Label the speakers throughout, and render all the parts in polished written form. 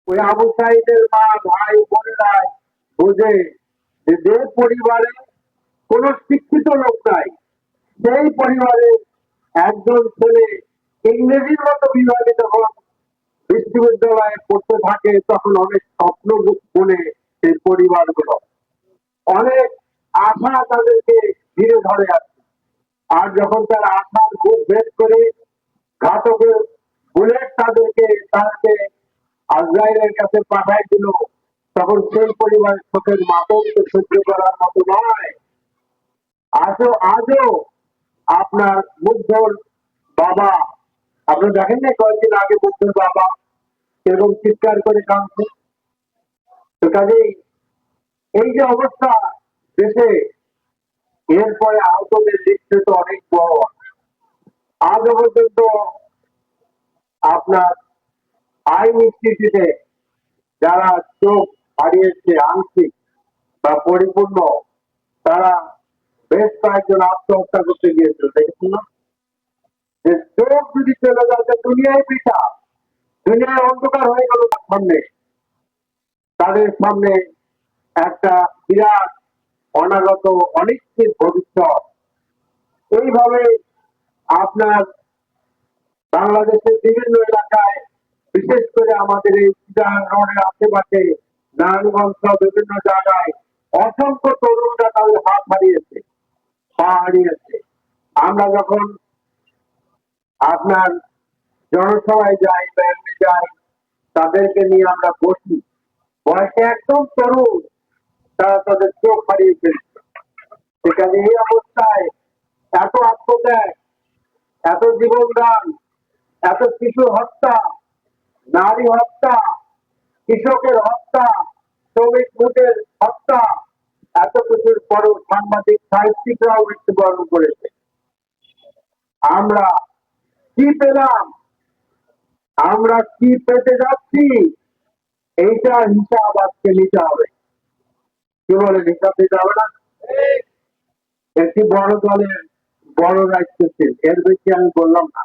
Speaker 1: ওই আবু সাইদের মা ভাই বোনেরা বুঝে যে পরিবারে কোন শিক্ষিত লোক নাই, সেই পরিবারে একজন ছেলে ইংরেজির মতো বিভাগে যখন বিশ্ববিদ্যালয়ে পড়তে থাকে তখন অনেক স্বপ্ন বনে সেই পরিবারগুলো অনেক আশা তাদেরকে ঘিরে ধরে আছে। আর যখন তারা আশার খুব ভেদ করে ঘাতকের বুলেট তাদেরকে আজরাইলের কাছে পাঠাই দিল, তখন সেই পরিবারের চোখের মাতম তো সহ্য করার মতো নয়। আজও আপনার মুগ্ধর বাবা, আপনি দেখেন না কয়েকদিন আগে মুগ্ধর বাবা এরকম চিৎকার করে কাঁদছে। তো কাজেই এই যে অবস্থা দেশে, এরপরে আহতদের লিস্টে তো অনেক বড়। আজও পর্যন্ত আপনার আইন ইনস্টিটিউটে যারা চোখ হারিয়েছে আংশিক বা পরিপূর্ণ, তারা বেশ কয়েকজন আত্মহত্যা করতে গিয়েছিল, দেখেছিল না? যে চোখ যদি চলে যাচ্ছে দুনিয়ায় পিঠা, দুনিয়ায় অন্ধকার হয়ে গেল সামনে, তাদের সামনে একটা বিরাট অনাগত অনিশ্চিত ভবিষ্যৎ। এইভাবে আপনার বাংলাদেশের বিভিন্ন এলাকায়, বিশেষ করে আমাদের এই রোডের আশেপাশে নারায়ণগঞ্জ বিভিন্ন জায়গায় অসংখ্য তরুণরা তাদের হাত হারিয়েছে, পা হারিয়েছে। আমরা যখন আপনার জনসভায় যাই বা এমনি যাই, তাদেরকে নিয়ে আমরা বসি, বয়সে একদম তরুণ, তারা তাদের চোখ হারিয়ে ফেলছে। সেখানে এই অবস্থায় এত আত্মত্যাগ, এত জীবনদান, এত শিশু হত্যা, নারী হত্যা, কৃষকের হত্যা, শ্রমিক ভোটের হত্যা, এত কিছুর পরও সাংবাদিক সাহিত্যিকরাও মৃত্যুবরণ করেছে। আমরা কি পেলাম, আমরা কি পেতে যাচ্ছি, এইটার হিসাব আজকে নিতে হবে। কি বলে, হিসাব দিতে হবে না? একটি বড় দলের বড় দায়িত্বশীল, এর বেশি আমি বললাম না।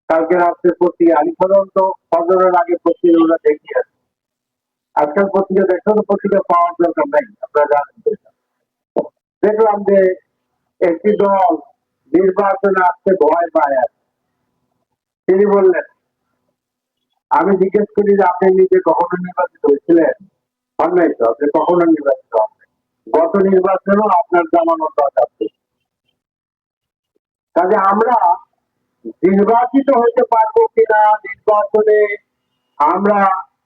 Speaker 1: কালকে রাত্রে পত্রিকা, আমি সাধারণত ফজরের আগে পত্রিকা ওরা দেখি আছে। আজকাল পত্রিকা দেখো, পত্রিকা পাওয়ার দরকার নাই, আপনারা জানেন। দেখলাম যে একটি দল নির্বাচনে আসতে ভয় পায় আছে। তিনি বললেন, আমি জিজ্ঞেস করি যে আপনি নিজে কখনো নির্বাচিত হয়েছিলেন? হন নাই তো, আপনি কখনো নির্বাচিত হন। গত নির্বাচনেও আপনার জামানত দরকার ছিল। কাজে আমরা নির্বাচিত হতে পারবো কিনা, নির্বাচনে আমরা